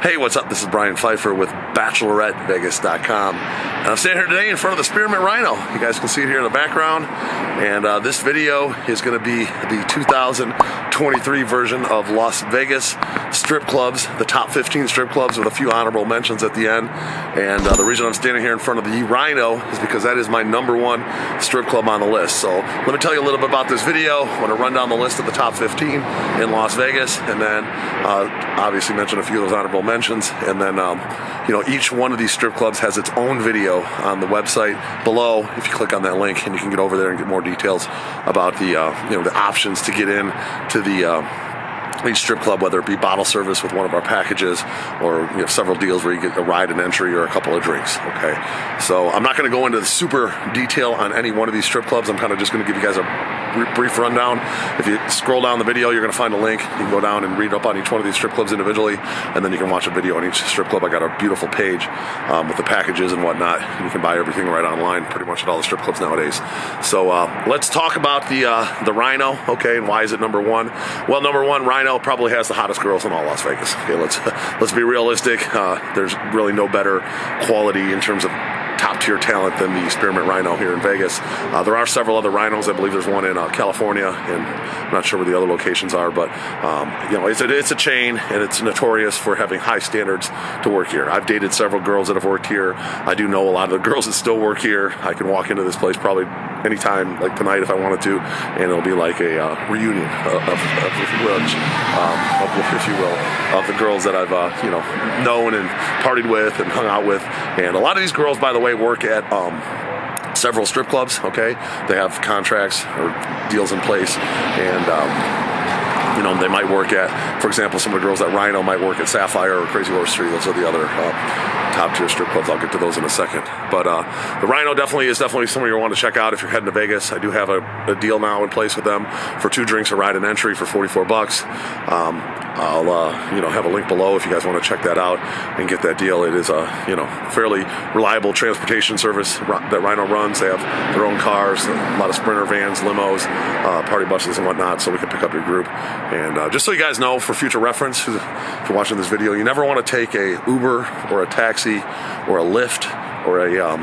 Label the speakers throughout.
Speaker 1: Hey, what's up? This is Brian Pfeiffer with BacheloretteVegas.com. And I'm standing here today in front of the Spearmint Rhino. You guys can see it here in the background. And this video is going to be the 2023 version of Las Vegas strip clubs, the top 15 strip clubs with a few honorable mentions at the end. And the reason I'm standing here in front of the Rhino is because that is my #1 strip club on the list. So let me tell you a little bit about this video. I'm going to run down the list of the top 15 in Las Vegas, and then obviously mention a few of those honorable mentions, and then each one of these strip clubs has its own video on the website below. If you click on that link, and you can get over there and get more details about the the options to get in to the each strip club, whether it be bottle service with one of our packages, or several deals where you get a ride and entry or a couple of drinks. Okay, so I'm not going to go into the super detail on any one of these strip clubs. I'm kind of just going to give you guys a brief rundown. If you scroll down the video, you're going to find a link. You can go down and read up on each one of these strip clubs individually, and then you can watch a video on each strip club. I got a beautiful page with the packages and whatnot. You can buy everything right online, pretty much at all the strip clubs nowadays. So let's talk about the Rhino. Okay, and why is it #1? Well, #1, Rhino probably has the hottest girls in all Las Vegas. Okay, let's be realistic. There's really no better quality in terms of top tier talent than the Spearmint Rhino here in Vegas. There are several other Rhinos. I believe there's one in California, and I'm not sure where the other locations are, but it's a chain, and it's notorious for having high standards to work here. I've dated several girls that have worked here. I do know a lot of the girls that still work here. I can walk into this place probably anytime, like tonight if I wanted to, and it'll be like a reunion if you will, of the girls that I've known and partied with and hung out with. And a lot of these girls, by the way, work at several strip clubs. Okay, they have contracts or deals in place, and they might work at, for example, some of the girls at Rhino might work at Sapphire or Crazy Horse Street. Those are the other top tier strip clubs. I'll get to those in a second. But the Rhino is definitely somewhere you want to check out if you're heading to Vegas. I do have a deal now in place with them for 2 drinks, a ride and entry for $44. I'll have a link below if you guys want to check that out and get that deal. It is a fairly reliable transportation service that Rhino runs. They have their own cars, a lot of Sprinter vans, limos, party buses and whatnot, so we can pick up your group. And just so you guys know, for future reference, if you're watching this video, you never want to take a Uber or a taxi or a Lyft or a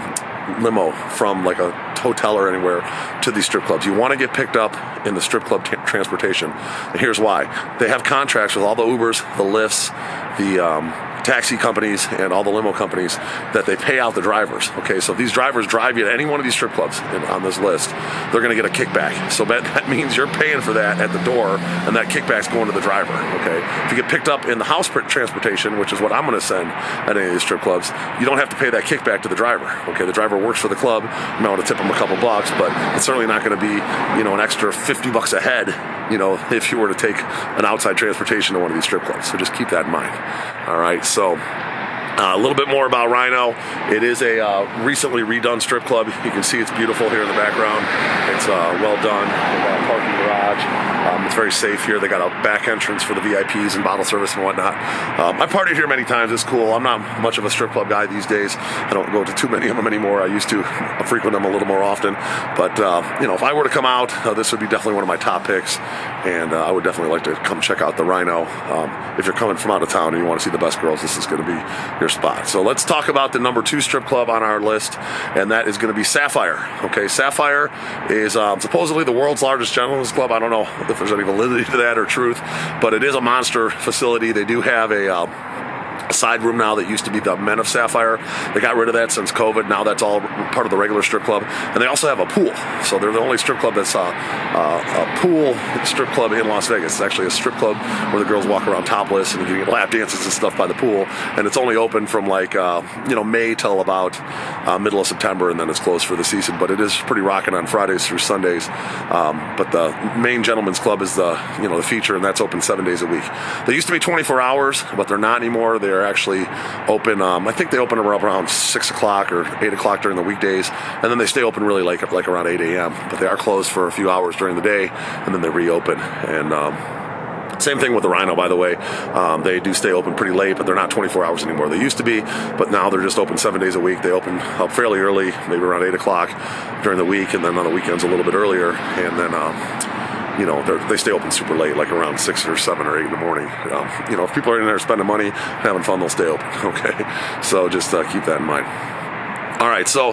Speaker 1: limo from like a hotel or anywhere to these strip clubs. You want to get picked up in the strip club transportation. And here's why. They have contracts with all the Ubers, the Lyfts, the taxi companies, and all the limo companies that they pay out the drivers. Okay, so if these drivers drive you to any one of these strip clubs on this list, they're going to get a kickback. So that means you're paying for that at the door, and that kickback's going to the driver. Okay, if you get picked up in the house transportation, which is what I'm going to send at any of these strip clubs, you don't have to pay that kickback to the driver. Okay, the driver works for the club. You might want to tip him a couple bucks, but it's certainly not going to be an extra $50 a head if you were to take an outside transportation to one of these strip clubs. So just keep that in mind. All right, so a little bit more about Rhino. It is a recently redone strip club. You can see it's beautiful here in the background. It's well done. They got a parking garage. It's very safe here. They got a back entrance for the VIPs and bottle service and whatnot. I've partied here many times. It's cool. I'm not much of a strip club guy these days. I don't go to too many of them anymore. I used to frequent them a little more often. But, if I were to come out, this would be definitely one of my top picks. And I would definitely like to come check out the Rhino. If you're coming from out of town and you want to see the best girls, this is going to be your spot. So let's talk about the #2 strip club on our list, and that is going to be Sapphire. Okay, Sapphire is supposedly the world's largest gentleman's club. I don't know if there's any validity to that or truth, but it is a monster facility. They do have a side room now that used to be the Men of Sapphire. They got rid of that since COVID. Now that's all part of the regular strip club. And they also have a pool. So they're the only strip club that's a pool strip club in Las Vegas. It's actually a strip club where the girls walk around topless and you get lap dances and stuff by the pool. And it's only open from May till about middle of September, and then it's closed for the season. But it is pretty rocking on Fridays through Sundays. But the main gentleman's club is the feature, and that's open 7 days a week. They used to be 24 hours, but they're not anymore. They're actually open. I think they open around 6 o'clock or 8 o'clock during the weekdays, and then they stay open really like around 8 a.m. But they are closed for a few hours during the day, and then they reopen. And same thing with the Rhino, by the way. They do stay open pretty late, but they're not 24 hours anymore. They used to be, but now they're just open 7 days a week. They open up fairly early, maybe around 8 o'clock during the week, and then on the weekends a little bit earlier. And then they stay open super late, like around 6 or 7 or 8 in the morning. If people are in there spending money, having fun, they'll stay open. Okay, so just keep that in mind. All right, so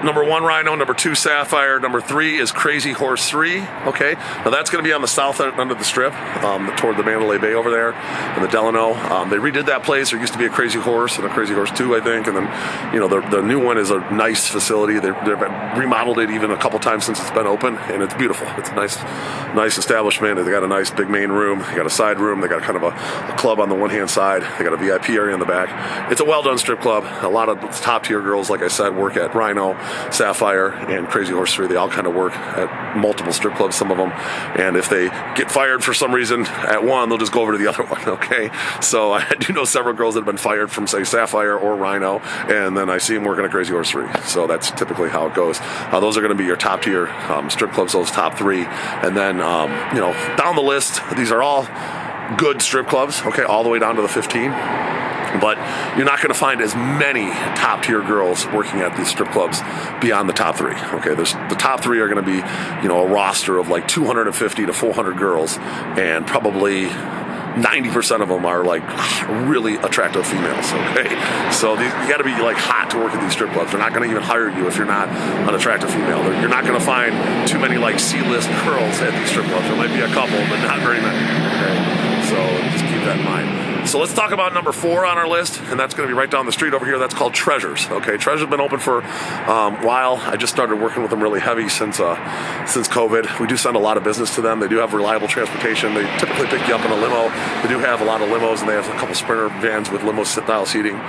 Speaker 1: number 1 Rhino, number 2 Sapphire, number 3 is Crazy Horse 3. Okay, now that's going to be on the south end of the strip, toward the Mandalay Bay over there, and the Delano. They redid that place. There used to be a Crazy Horse and a Crazy Horse 2, I think, and then the new one is a nice facility. They've remodeled it even a couple times since it's been open, and it's beautiful. It's a nice establishment. They got a nice big main room. They got a side room. They got kind of a club on the one hand side. They got a VIP area in the back. It's a well done strip club. A lot of top tier girls, like I said, work at Rhino, Sapphire, and Crazy Horse 3. They all kind of work at multiple strip clubs, some of them. And if they get fired for some reason at one, they'll just go over to the other one, okay? So I do know several girls that have been fired from, say, Sapphire or Rhino, and then I see them working at Crazy Horse 3. So that's typically how it goes. Those are going to be your top tier strip clubs, those top 3. And then, down the list, these are all good strip clubs, okay, all the way down to the 15. But you're not going to find as many top tier girls working at these strip clubs beyond the top 3. Okay, the top 3 are going to be, a roster of like 250 to 400 girls, and probably 90% of them are like really attractive females. Okay, so you got to be like hot to work at these strip clubs. They're not going to even hire you if you're not an attractive female. You're not going to find too many like C-list girls at these strip clubs. There might be a couple, but not very many. Okay, so just keep that in mind. So let's talk about number 4 on our list, and that's going to be right down the street over here. That's called Treasures. Okay, Treasures have been open for a while. I just started working with them really heavy since COVID. We do send a lot of business to them. They do have reliable transportation. They typically pick you up in a limo. They do have a lot of limos, and they have a couple Sprinter vans with limo-style seating.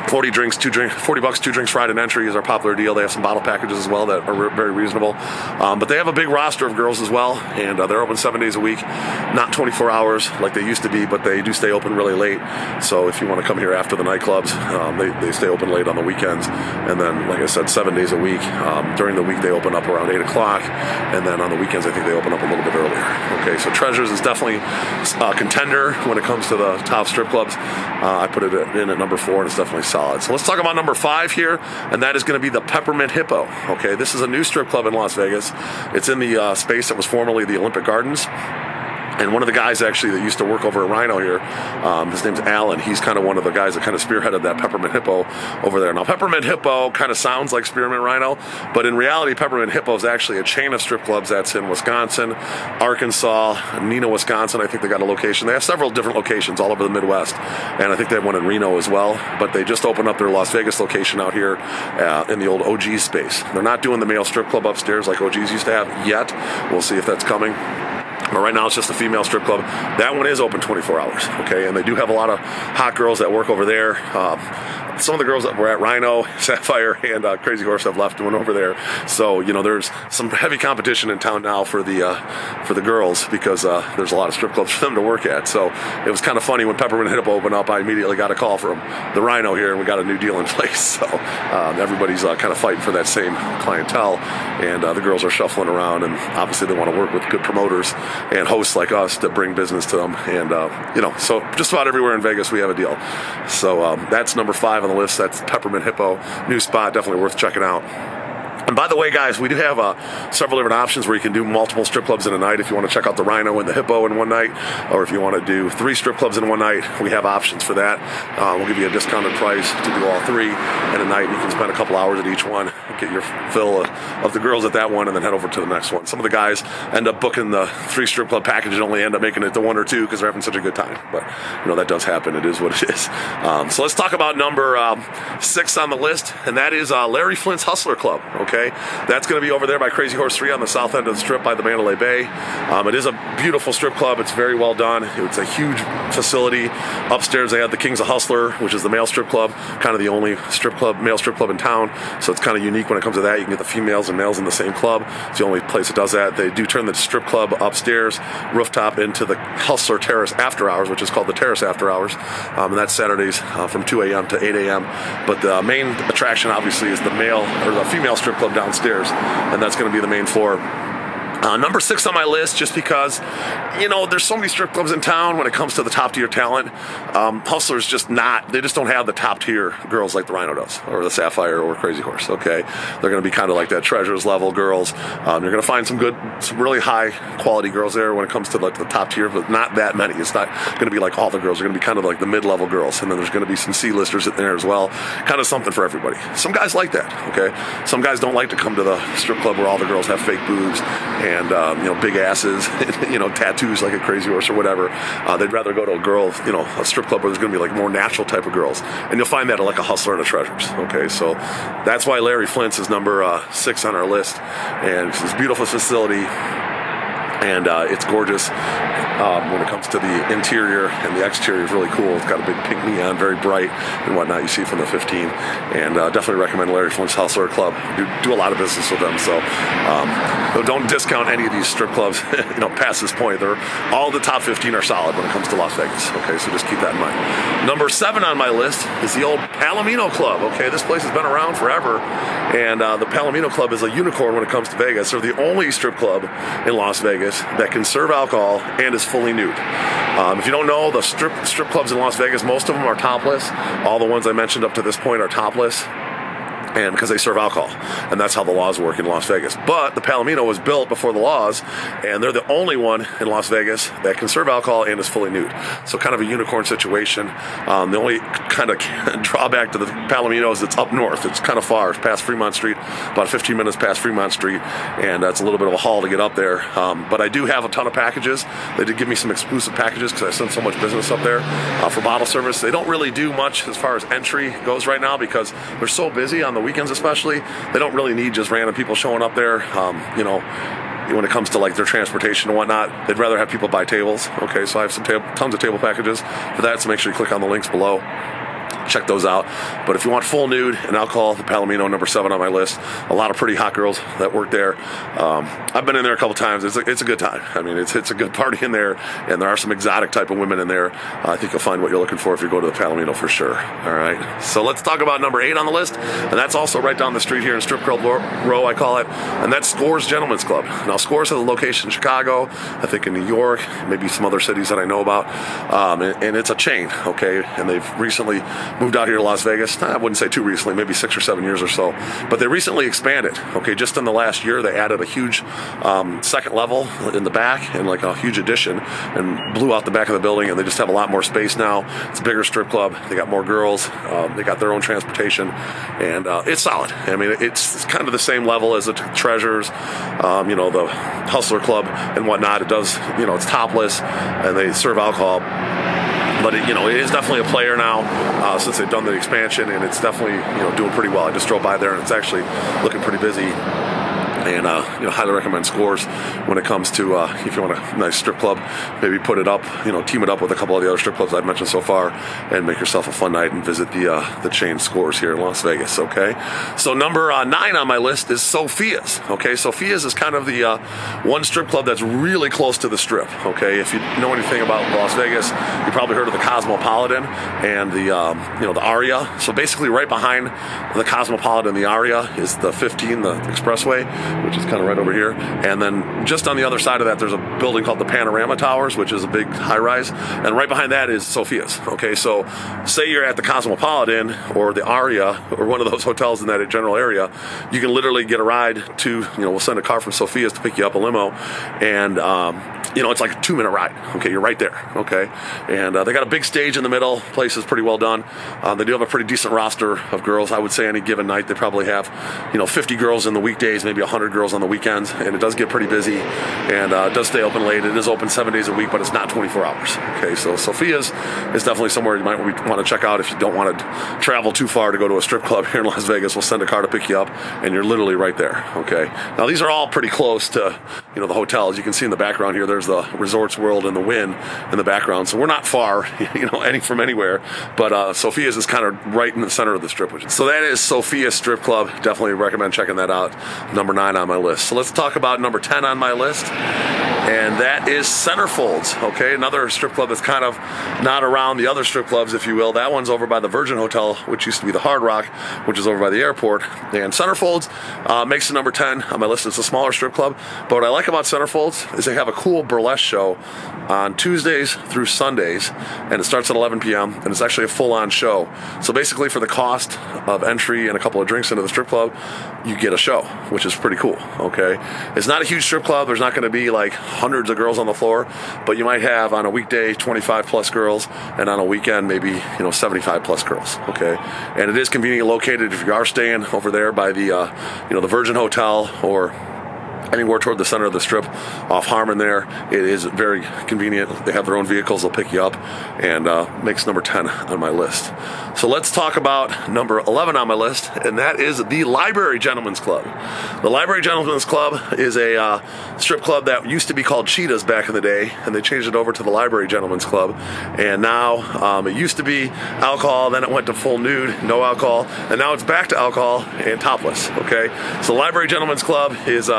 Speaker 1: $40 bucks, 2 drinks Friday entry is our popular deal. They have some bottle packages as well that are very reasonable. But they have a big roster of girls as well, and they're open 7 days a week, not 24 hours like they used to be, but they do stay open really late. So if you want to come here after the nightclubs, they stay open late on the weekends. And then, like I said, 7 days a week. During the week, they open up around 8 o'clock, and then on the weekends, I think they open up a little bit earlier. Okay, so Treasures is definitely a contender when it comes to the top strip clubs. I put it in at number 4, and it's definitely solid. So let's talk about number 5 here, and that is going to be the Peppermint Hippo. Okay, this is a new strip club in Las Vegas. It's in the space that was formerly the Olympic Gardens. And one of the guys actually that used to work over at Rhino here, his name's Alan. He's kind of one of the guys that kind of spearheaded that Peppermint Hippo over there. Now, Peppermint Hippo kind of sounds like Spearmint Rhino, but in reality, Peppermint Hippo is actually a chain of strip clubs that's in Wisconsin, Arkansas, Neenah, Wisconsin. I think they got a location. They have several different locations all over the Midwest, and I think they have one in Reno as well. But they just opened up their Las Vegas location out here in the old OG space. They're not doing the male strip club upstairs like OGs used to have yet. We'll see if that's coming. But right now it's just a female strip club. That one is open 24 hours, okay? And they do have a lot of hot girls that work over there. Some of the girls that were at Rhino, Sapphire, and Crazy Horse have left and went over there. So, there's some heavy competition in town now for the girls because there's a lot of strip clubs for them to work at. So it was kind of funny when Peppermint Hippo opened up, I immediately got a call from the Rhino here, and we got a new deal in place. So everybody's kind of fighting for that same clientele, and the girls are shuffling around, and obviously they want to work with good promoters and hosts like us to bring business to them. And, so just about everywhere in Vegas we have a deal. So that's number 5 on the list. That's Peppermint Hippo. New spot, definitely worth checking out. And by the way, guys, we do have several different options where you can do multiple strip clubs in a night. If you want to check out the Rhino and the Hippo in one night, or if you want to do 3 strip clubs in one night, we have options for that. We'll give you a discounted price to do all 3 in a night. You can spend a couple hours at each one, get your fill of the girls at that one, and then head over to the next one. Some of the guys end up booking the 3 strip club package and only end up making it to 1 or 2 because they're having such a good time. But, that does happen. It is what it is. So let's talk about number 6 on the list, and that is Larry Flint's Hustler Club, okay? That's going to be over there by Crazy Horse 3 on the south end of the strip by the Mandalay Bay. It is a beautiful strip club. It's very well done. It's a huge facility. Upstairs they have the Kings of Hustler, which is the male strip club, kind of the only male strip club in town. So it's kind of unique when it comes to that. You can get the females and males in the same club. It's the only place that does that. They do turn the strip club upstairs, rooftop, into the Hustler Terrace After Hours, which is called the Terrace After Hours. And that's Saturdays from 2 a.m. to 8 a.m. But the main attraction, obviously, is the female strip club downstairs, and that's going to be the main floor. Number 6 on my list, just because, there's so many strip clubs in town when it comes to the top tier talent. Hustler's they just don't have the top tier girls like the Rhino does, or the Sapphire, or Crazy Horse, okay? They're going to be kind of like that Treasures level girls. You're going to find some really high quality girls there when it comes to like the top tier, but not that many. It's not going to be like all the girls. They're going to be kind of like the mid-level girls, and then there's going to be some C-listers in there as well. Kind of something for everybody. Some guys like that, okay? Some guys don't like to come to the strip club where all the girls have fake boobs and big asses, tattoos like a Crazy Horse or whatever. They'd rather go to a strip club where there's going to be like more natural type of girls, and you'll find that at like a Hustler and a Treasures. Okay, so that's why Larry Flint's is number 6 on our list, and it's this beautiful facility. And it's gorgeous when it comes to the interior, and the exterior is really cool. It's got a big pink neon, very bright and whatnot. You see from the 15, and definitely recommend Larry Flint's Hustler Club. Do a lot of business with them, so don't discount any of these strip clubs. Past this point, all the top 15 are solid when it comes to Las Vegas. Okay, so just keep that in mind. Number 7 on my list is the old Palomino Club. Okay, this place has been around forever, and the Palomino Club is a unicorn when it comes to Vegas. They're the only strip club in Las Vegas that can serve alcohol and is fully nude. If you don't know, the strip clubs in Las Vegas, most of them are topless. All the ones I mentioned up to this point are topless, and because they serve alcohol, and that's how the laws work in Las Vegas. But the Palomino was built before the laws, and they're the only one in Las Vegas that can serve alcohol and is fully nude. So kind of a unicorn situation. The only kind of drawback to the Palomino is it's up north. It's kind of far. It's past Fremont Street, about 15 minutes past Fremont Street, and that's a little bit of a haul to get up there. But I do have a ton of packages. They did give me some exclusive packages because I send so much business up there for bottle service. They don't really do much as far as entry goes right now because they're so busy on the weekends especially. They don't really need just random people showing up there. When it comes to like their transportation and whatnot, they'd rather have people buy tables. Okay, so I have tons of table packages for that, so make sure you click on the links below. Check those out. But if you want full nude and alcohol, the Palomino, number 7 on my list. A lot of pretty hot girls that work there. I've been in there a couple times. It's a good time. I mean, it's a good party in there, and there are some exotic type of women in there. I think you'll find what you're looking for if you go to the Palomino for sure. All right. So let's talk about number 8 on the list, and that's also right down the street here in Strip Club Row, I call it, and that's Scores Gentlemen's Club. Now, Scores has a location in Chicago, I think in New York, maybe some other cities that I know about, and it's a chain, okay, and they've recently moved out here to Las Vegas. I wouldn't say too recently, maybe 6 or 7 years or so, but they recently expanded. Okay, just in the last year, they added a huge second level in the back and like a huge addition, and blew out the back of the building, and they just have a lot more space now. It's a bigger strip club. They got more girls. They got their own transportation, and it's solid. I mean, it's kind of the same level as the Treasures, the Hustler Club and whatnot. It does, it's topless, and they serve alcohol. But it is definitely a player now since they've done the expansion, and it's definitely doing pretty well. I just drove by there, and it's actually looking pretty busy. And highly recommend Scores when it comes to if you want a nice strip club, maybe put it up, team it up with a couple of the other strip clubs I've mentioned so far, and make yourself a fun night and visit the chain Scores here in Las Vegas. Okay, so number 9 on my list is SOPHIAS. Okay, SOPHIAS is kind of the one strip club that's really close to the Strip. Okay, if you know anything about Las Vegas, you probably heard of the Cosmopolitan and the Aria. So basically, right behind the Cosmopolitan, the Aria is the 15, the Expressway, which is kind of right over here. And then just on the other side of that, there's a building called the Panorama Towers, which is a big high-rise. And right behind that is SOPHIAS. Okay, so say you're at the Cosmopolitan or the Aria or one of those hotels in that general area, you can literally get a ride to, we'll send a car from SOPHIAS to pick you up, a limo, and, it's like a 2-minute ride. Okay, you're right there. Okay, and they got a big stage in the middle. Place is pretty well done. They do have a pretty decent roster of girls. I would say any given night they probably have, 50 girls in the weekdays, maybe 100 girls on the weekends, and it does get pretty busy, and it does stay open late. It is open 7 days a week, but it's not 24 hours. Okay, so SOPHIAS is definitely somewhere you might want to check out if you don't want to travel too far to go to a strip club here in Las Vegas. We'll send a car to pick you up, and you're literally right there. Okay, now these are all pretty close to the hotels. You can see in the background here, there's the Resorts World and the Wynn in the background, so we're not far, from anywhere. But SOPHIAS is kind of right in the center of the strip. So that is SOPHIAS Strip Club. Definitely recommend checking that out. Number 9 on my list. So let's talk about number 10 on my list. and that is Centerfolds. Okay, another strip club that's kind of not around the other strip clubs, if you will. That one's over by the Virgin Hotel, which used to be the Hard Rock, which is over by the airport. And Centerfolds makes it number 10 on my list. It's a smaller strip club, but what I like about Centerfolds is they have a cool burlesque show on Tuesdays through Sundays, and it starts at 11 p.m. and it's actually a full-on show. So basically, for the cost of entry and a couple of drinks into the strip club, you get a show, which is pretty cool. Okay, it's not a huge strip club. There's not going to be like hundreds of girls on the floor, but you might have on a weekday 25 plus girls, and on a weekend maybe 75 plus girls. Okay, and it is conveniently located if you are staying over there by the the Virgin Hotel or anywhere toward the center of the strip off Harmon there. It is very convenient. They have their own vehicles. They'll pick you up, and makes number 10 on my list. So let's talk about number 11 on my list, and that is the Library Gentlemen's Club. The Library Gentlemen's Club is a strip club that used to be called Cheetahs back in the day, and they changed it over to the Library Gentlemen's Club. And now it used to be alcohol, then it went to full nude, no alcohol, and now it's back to alcohol and topless. Okay, so the Library Gentlemen's Club is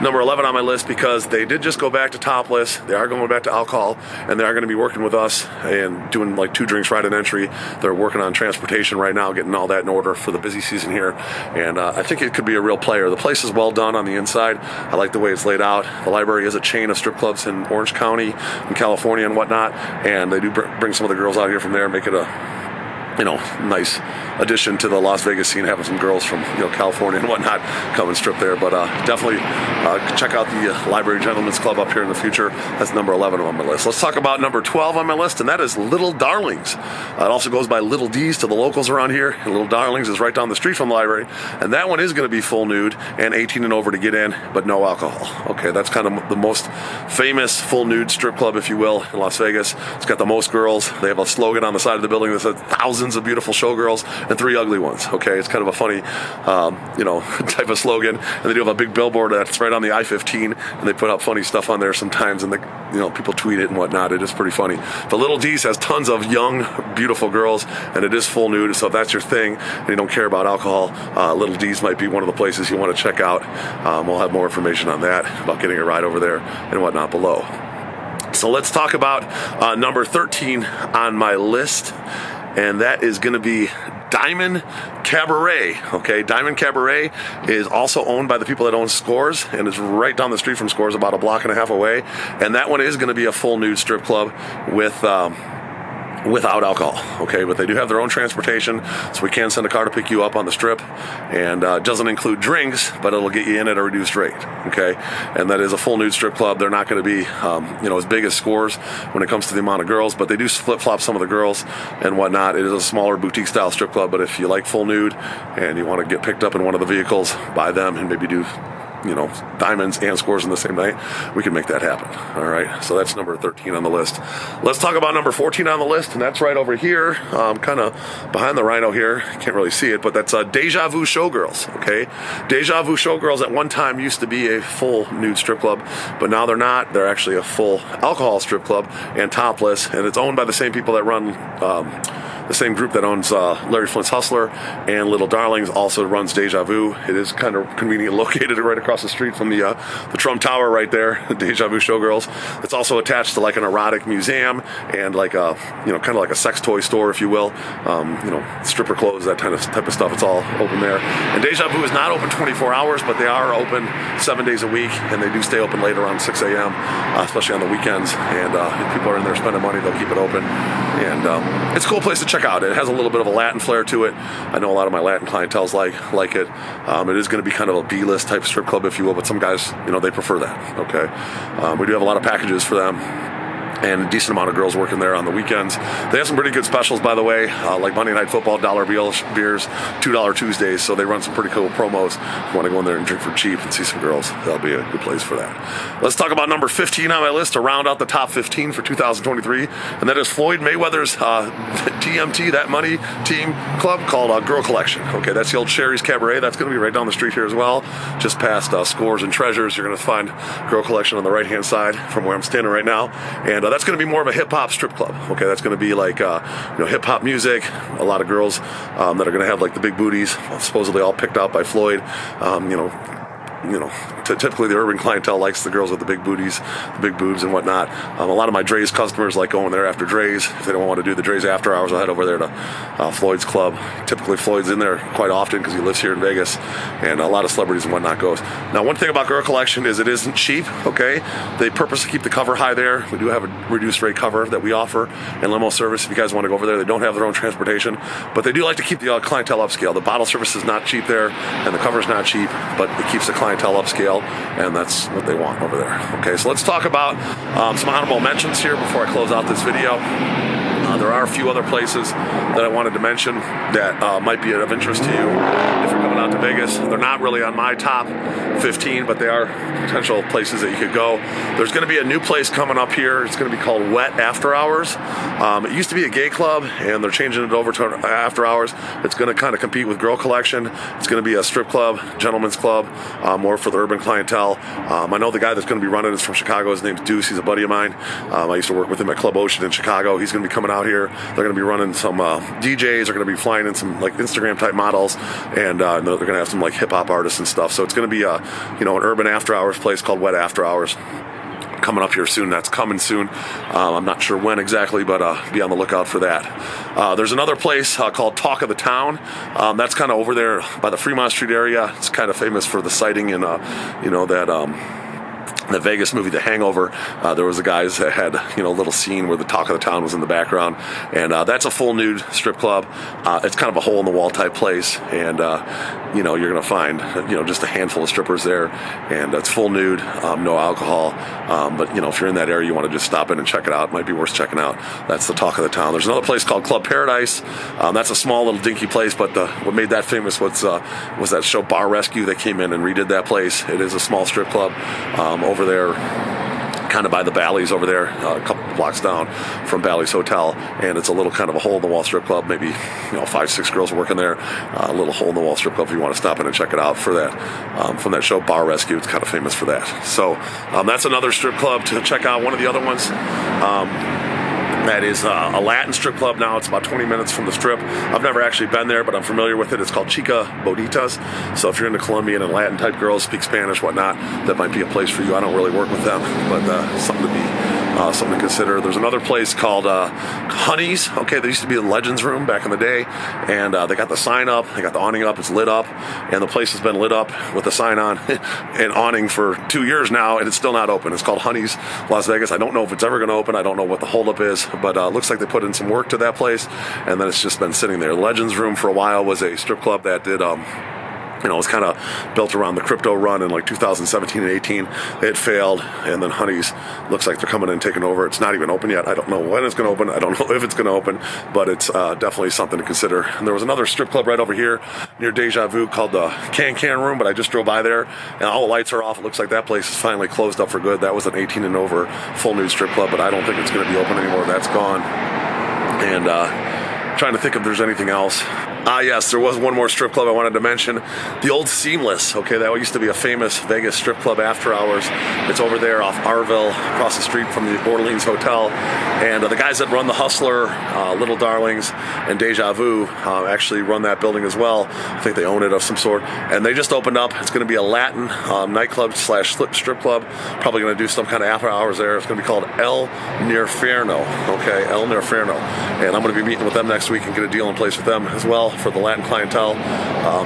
Speaker 1: number 11 on my list because they did just go back to topless. They are going back to alcohol, and they are going to be working with us and doing like 2 drinks right at entry. They're working on transportation right now, getting all that in order for the busy season here, and I think it could be a real player. The place is well done on the inside. I like the way it's laid out. The Library is a chain of strip clubs in Orange County, in California and whatnot, and they do bring some of the girls out here from there, make it a nice addition to the Las Vegas scene, having some girls from California and whatnot come and strip there. But definitely check out the Library Gentlemen's Club up here in the future. That's number 11 on my list. Let's talk about number 12 on my list, and that is Little Darlings. It also goes by Little D's to the locals around here. And Little Darlings is right down the street from the library, and that one is going to be full nude and 18 and over to get in, but no alcohol. Okay, that's kind of the most famous full nude strip club, if you will, in Las Vegas. It's got the most girls. They have a slogan on the side of the building that says thousands of beautiful showgirls and 3 ugly ones. Okay, it's kind of a funny, type of slogan. And they do have a big billboard that's right on the I-15, and they put out funny stuff on there sometimes, and people tweet it and whatnot. It is pretty funny. But Little D's has tons of young, beautiful girls, and it is full nude. So if that's your thing and you don't care about alcohol, Little D's might be one of the places you want to check out. We'll have more information on that about getting a ride over there and whatnot below. So let's talk about number 13 on my list, and that is going to be Diamond Cabaret. Okay, Diamond Cabaret is also owned by the people that own Scores, and is right down the street from Scores, about a block and a half away. And that one is going to be a full nude strip club without alcohol. Okay, but they do have their own transportation, so we can send a car to pick you up on the strip, and it doesn't include drinks, but it'll get you in at a reduced rate. Okay, and that is a full nude strip club. They're not going to be as big as Scores when it comes to the amount of girls, but they do flip-flop some of the girls and whatnot. It is a smaller boutique style strip club, but if you like full nude and you want to get picked up in one of the vehicles by them and maybe do diamonds and Scores in the same night, we can make that happen. All right, so that's number 13 on the list. Let's talk about number 14 on the list, and that's right over here, kind of behind the Rhino here. Can't really see it, but that's DEJA Vu Showgirls. Okay, DEJA Vu Showgirls at one time used to be a full nude strip club, but now they're not. They're actually a full alcohol strip club and topless, and it's owned by the same people that run the same group that owns Larry Flint's Hustler, and Little Darlings also runs DEJA Vu. It is kind of conveniently located right across the street from the Trump Tower right there, DEJA Vu Showgirls. It's also attached to like an erotic museum and like a kind of like a sex toy store, if you will. Stripper clothes, that type of stuff. It's all open there. And DEJA Vu is not open 24 hours, but they are open 7 days a week, and they do stay open late around 6 a.m., especially on the weekends. And if people are in there spending money, they'll keep it open. And it's a cool place to check out. It has a little bit of a Latin flair to it. I know a lot of my Latin clientels like it. It is going to be kind of a B-list type strip club, if you will, but some guys, they prefer that. Okay, we do have a lot of packages for them, and a decent amount of girls working there on the weekends. They have some pretty good specials, by the way, like Monday Night Football, $1 beers, $2 Tuesdays, so they run some pretty cool promos. If you want to go in there and drink for cheap and see some girls, that'll be a good place for that. Let's talk about number 15 on my list to round out the top 15 for 2023, and that is Floyd Mayweather's TMT, That Money Team Club, called Girl Collection. Okay, that's the old Sherry's Cabaret. That's going to be right down the street here as well, just past Scores and Treasures. You're going to find Girl Collection on the right-hand side from where I'm standing right now, and that's going to be more of a hip-hop strip club. Okay, that's going to be like hip-hop music, a lot of girls that are going to have like the big booties, supposedly all picked out by Floyd, typically the urban clientele likes the girls with the big booties, the big boobs and whatnot. A lot of my Dre's customers like going there after Dre's. If they don't want to do the Dre's after hours, I'll head over there to Floyd's Club. Typically Floyd's in there quite often because he lives here in Vegas, and a lot of celebrities and whatnot goes. Now, one thing about Girl Collection is it isn't cheap, okay? They purposely keep the cover high there. We do have a reduced rate cover that we offer and limo service if you guys want to go over there. They don't have their own transportation, but they do like to keep the clientele upscale. The bottle service is not cheap there, and the cover is not cheap, but it keeps the clientele upscale, and that's what they want over there. Okay, so let's talk about some honorable mentions here before I close out this video. There are a few other places that I wanted to mention that might be of interest to you if you're coming out to Vegas. They're not really on my top 15, but they are potential places that you could go. There's going to be a new place coming up here. It's going to be called Wet After Hours. It used to be a gay club, and they're changing it over to After Hours. It's going to kind of compete with Girl Collection. It's going to be a strip club, gentleman's club, more for the urban clientele. I know the guy that's going to be running is from Chicago. His name's Deuce. He's a buddy of mine. I used to work with him at Club Ocean in Chicago. He's going to be coming out here. They're going to be running some DJs. They're going to be flying in some like Instagram type models, and they're going to have some like hip hop artists and stuff. So it's going to be an urban after hours place called Wet After Hours coming up here soon. That's coming soon. I'm not sure when exactly, but be on the lookout for that. There's another place called Talk of the Town. That's kind of over there by the Fremont Street area. It's kind of famous for the sighting in the Vegas movie The Hangover. There was a guys that had a little scene where the Talk of the Town was in the background, and that's a full nude strip club. It's kind of a hole in the wall type place, and you're gonna find just a handful of strippers there, and it's full nude, no alcohol, but if you're in that area, you want to just stop in and check it out. It might be worth checking out. That's the Talk of the Town. There's another place called Club Paradise. That's a small little dinky place, but what made that famous was that show Bar Rescue. They came in and redid that place. It is a small strip club over there, kind of by the Bally's over there, a couple blocks down from Bally's Hotel, and it's a little kind of a hole-in-the-wall strip club. Maybe 5-6 girls working there. A little hole-in-the-wall strip club if you want to stop in and check it out for that. From that show Bar Rescue, it's kind of famous for that. So that's another strip club to check out. One of the other ones. That is a Latin strip club now. It's about 20 minutes from the strip. I've never actually been there, but I'm familiar with it. It's called Chica Bonitas. So if you're into Colombian and Latin type girls, speak Spanish, whatnot, that might be a place for you. I don't really work with them, but something to consider. There's another place called Honey's. Okay, there used to be the Legends Room back in the day, and they got the sign up, they got the awning up, it's lit up, and the place has been lit up with the sign on and awning for 2 years now, and it's still not open. It's called Honey's Las Vegas. I don't know if it's ever going to open. I don't know what the holdup is, but looks like they put in some work to that place, and then it's just been sitting there. Legends Room for a while was a strip club that did it was kind of built around the crypto run in like 2017 and 18. It failed, and then Honey's looks like they're coming in and taking over. It's not even open yet. I don't know when it's going to open. I don't know if it's going to open, but it's definitely something to consider. And there was another strip club right over here near Deja Vu called the Can Room, but I just drove by there, and all the lights are off. It looks like that place is finally closed up for good. That was an 18 and over full nude strip club, but I don't think it's going to be open anymore. That's gone. And trying to think if there's anything else. Yes, there was one more strip club I wanted to mention. The old Seamless. Okay, that used to be a famous Vegas strip club after hours. It's over there off Arville, across the street from the Orleans Hotel. And the guys that run the Hustler, Little Darlings, and Deja Vu actually run that building as well. I think they own it of some sort. And they just opened up. It's going to be a Latin nightclub / strip club. Probably going to do some kind of after hours there. It's going to be called El Nirferno. Okay, El Nirferno. And I'm going to be meeting with them next week and get a deal in place with them as well for the Latin clientele.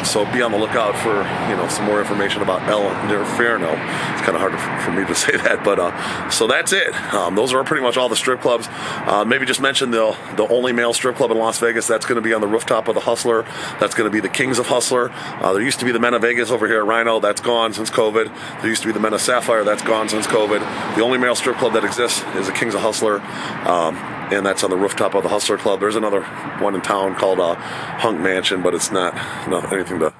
Speaker 1: So be on the lookout for some more information about El Nirferno. It's kind of hard for me to say that, but so that's it. Those are pretty much all the strip clubs. Maybe just mention the only male strip club in Las Vegas. That's going to be on the rooftop of the Hustler. That's going to be the Kings of Hustler. There used to be the Men of Vegas over here at Rhino. That's gone since COVID. There used to be the Men of Sapphire. That's gone since COVID. The only male strip club that exists is the Kings of Hustler. And that's on the rooftop of the Hustler Club. There's another one in town called Hunk Mansion, but it's not anything to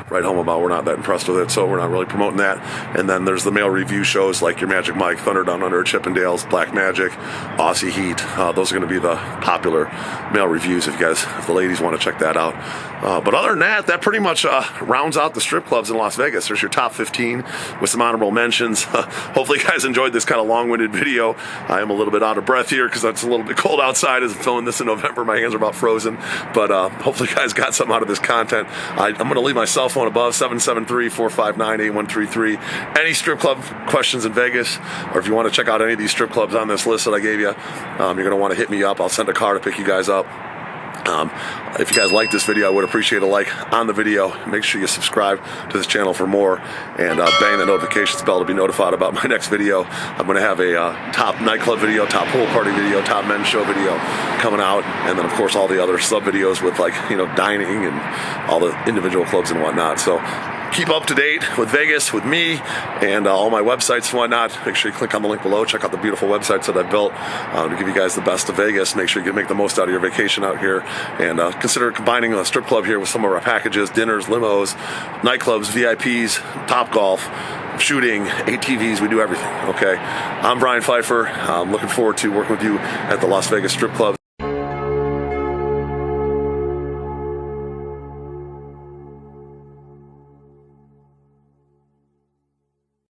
Speaker 1: write home about. We're not that impressed with it, so we're not really promoting that. And then there's the male review shows like your Magic Mike, Thunder Down Under, Chippendales, Black Magic, Aussie Heat. Those are going to be the popular male reviews if the ladies want to check that out. But other than that pretty much rounds out the strip clubs in Las Vegas. There's your top 15 with some honorable mentions. Hopefully you guys enjoyed this kind of long-winded video. I am a little bit out of breath here because it's a little bit cold outside as I'm filming this in November. My hands are about frozen, but hopefully you guys got something out of this content. I'm going to leave my cell phone above, 773-459-8133. Any strip club questions in Vegas, or if you want to check out any of these strip clubs on this list that I gave you, you're going to want to hit me up. I'll send a car to pick you guys up. If you guys like this video, I would appreciate a like on the video. Make sure you subscribe to this channel for more, and bang the notifications bell to be notified about my next video. I'm going to have a top nightclub video, top pool party video, top men's show video coming out, and then of course all the other sub videos with, like, you know, dining and all the individual clubs and whatnot. So keep up to date with Vegas with me and all my websites and whatnot. Make sure you click on the link below. Check out the beautiful websites that I've built to give you guys the best of Vegas. Make sure you can make the most out of your vacation out here, and consider combining a strip club here with some of our packages: dinners, limos, nightclubs, VIPs, Top Golf, shooting, ATVs. We do everything. Okay, I'm Brian Pfeiffer. I'm looking forward to working with you at the Las Vegas strip clubs.